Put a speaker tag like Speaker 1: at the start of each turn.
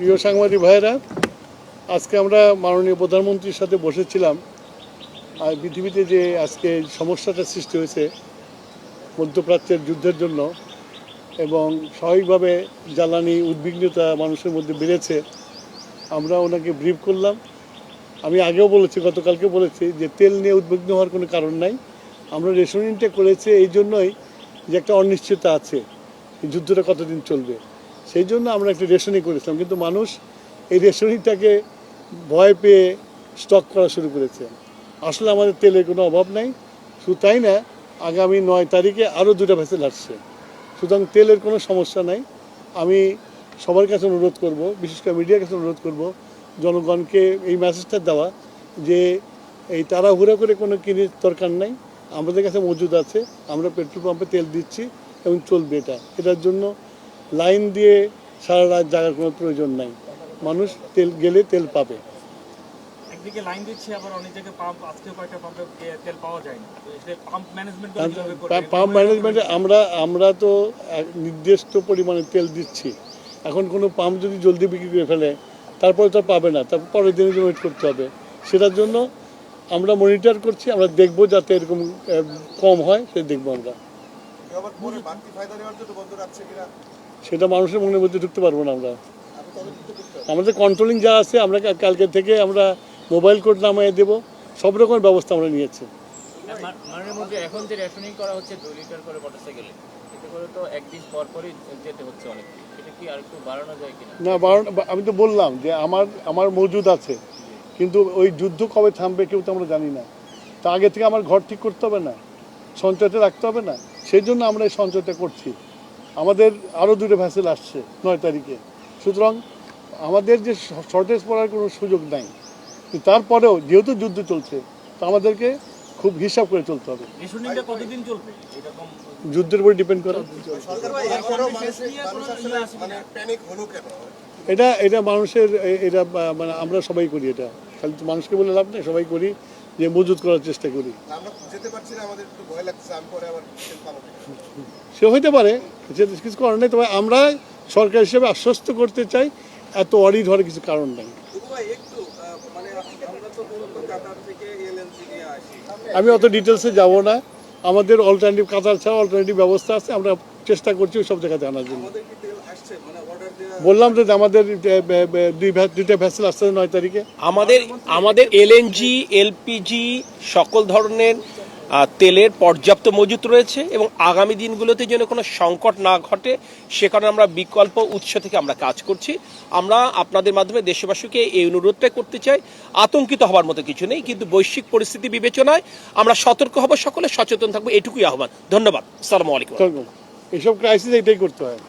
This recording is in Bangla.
Speaker 1: প্রিয় সাংবাদিক ভাইয়েরা, আজকে আমরা মাননীয় প্রধানমন্ত্রীর সাথে বসেছিলাম। আর পৃথিবীতে যে আজকে সমস্যাটা সৃষ্টি হয়েছে মধ্যপ্রাচ্যের যুদ্ধের জন্য এবং স্বাভাবিকভাবে জ্বালানি উদ্বিগ্নতা মানুষের মধ্যে বেড়েছে, আমরা ওনাকে ব্রিফ করলাম। আমি আগেও বলেছি, গতকালকে বলেছি যে তেল নিয়ে উদ্বিগ্ন হওয়ার কোনো কারণ নাই। আমরা রেশনিংটা করেছি এই জন্যই যে একটা অনিশ্চয়তা আছে, এই যুদ্ধটা কতদিন চলবে, সেই জন্য আমরা একটা রেশনিং করেছিলাম। কিন্তু মানুষ এই রেশনিংটাকে ভয় পেয়ে স্টক করা শুরু করেছে। আসলে আমাদের তেলের কোনো অভাব নাই। শুধু তাই না, আগামী 9 তারিখে আরও 2টা ভেসেল আসছে। সুতরাং তেলের কোনো সমস্যা নাই। আমি সবার কাছে অনুরোধ করব, বিশেষ করে মিডিয়ার কাছে অনুরোধ করব, জনগণকে এই মেসেজটা দেওয়া যে এই তাড়াহুড়ো করে কোনো কিনে দরকার নাই। আমাদের কাছে মজুদ আছে, আমরা পেট্রোল পাম্পে তেল দিচ্ছি এবং চলবে। এটার জন্য লাইন দিয়ে সারা রাত জাগার কোনো প্রয়োজন নাই। মানুষ তেল গেলে তেল পাবে।
Speaker 2: একদিকে লাইন দিচ্ছে, আবার অনেক জায়গায় পাম্প, আজকে কয়েকটা পাম্পে তেল পাওয়া যায় না। পাম্প ম্যানেজমেন্ট
Speaker 1: পাম্প ম্যানেজমেন্টে আমরা তো নির্দিষ্ট পরিমাণে তেল দিচ্ছি। এখন কোনো পাম্প যদি জলদি বিক্রি করে ফেলে, তারপরে তো পাবে না, তারপর পরের দিনের জন্য ওয়েট করতে হবে। সেটার জন্য আমরা মনিটর করছি, আমরা দেখব যাতে এরকম কম হয়, সেটা দেখবো আমরা। সেটা মানুষের মনের মধ্যে ঢুকতে পারবো না আমরা। আমাদের কন্ট্রোলিং যা আছে, আমরা কালকে থেকে আমরা মোবাইল কোড নামিয়ে দেবো, সব রকমের ব্যবস্থা আমরা নিয়েছি।
Speaker 3: এখন যে রেশনিং করা হচ্ছে 2 লিটার করে মোটরসাইকেলে, এতে করে তো একদিন পর পরই যেতে হচ্ছে অনেক। এটা কি আর একটু বাড়ানো যায় কিনা?
Speaker 1: না, আমি তো বললাম যে আমার মজুদ আছে, কিন্তু ওই যুদ্ধ কবে থামবে কেউ তো আমরা জানি না। তা আগে থেকে আমার ঘর ঠিক করতে হবে না, সঞ্চয়টা রাখতে হবে না? সেই জন্য আমরা এই সঞ্চয়টা করছি। আমাদের আরও 2টা ভেসেল আসছে 9 তারিখে। সুতরাং আমাদের যে শর্টেজ পড়ার কোনো সুযোগ নাই। তারপরেও যেহেতু যুদ্ধ চলছে, তো আমাদেরকে খুব হিসাব করে চলতে হবে।
Speaker 2: কতদিন চলবে
Speaker 1: যুদ্ধের উপর ডিপেন্ড করে। এটা মানুষের, এটা মানে আমরা সবাই করি। এটা খালি তো মানুষকে বলে লাভ নেই, সবাই করি যে মজুত করার চেষ্টা করি। সে হইতে পারে, কিছু করার নেই। তবে আমরা সরকার হিসেবে আশ্বস্ত করতে চাই, এত অডিট হওয়ার কিছু কারণ নেই। আমি অত ডিটেলসে যাব না। আমাদের অল্টারনেটিভ, কাতার ছাড়া অল্টারনেটিভ ব্যবস্থা আছে, আমরা চেষ্টা করছি সব জায়গাতে আনার জন্য। বললাম যে আমাদের 2টা ভেসেল আসছে 9 তারিখে।
Speaker 4: আমাদের এলএনজি, এলপিজি সকল ধরনের তেলের পর্যাপ্ত মজুত রয়েছে এবং আগামী দিনগুলোতে যেন কোনো সংকট না ঘটে সে কারণে আমরা বিকল্প উৎস থেকে আমরা কাজ করছি। আমরা আপনাদের মাধ্যমে দেশবাসীকে এই অনুরোধটাই করতে চাই, আতঙ্কিত হওয়ার মতো কিছু নেই, কিন্তু বৈশ্বিক পরিস্থিতি বিবেচনায় আমরা সতর্ক হব, সকলে সচেতন থাকবো, এটুকুই আহ্বান। ধন্যবাদ। আসসালামু আলাইকুম।
Speaker 1: এসব ক্রাইসিস এটাই করতে হয়।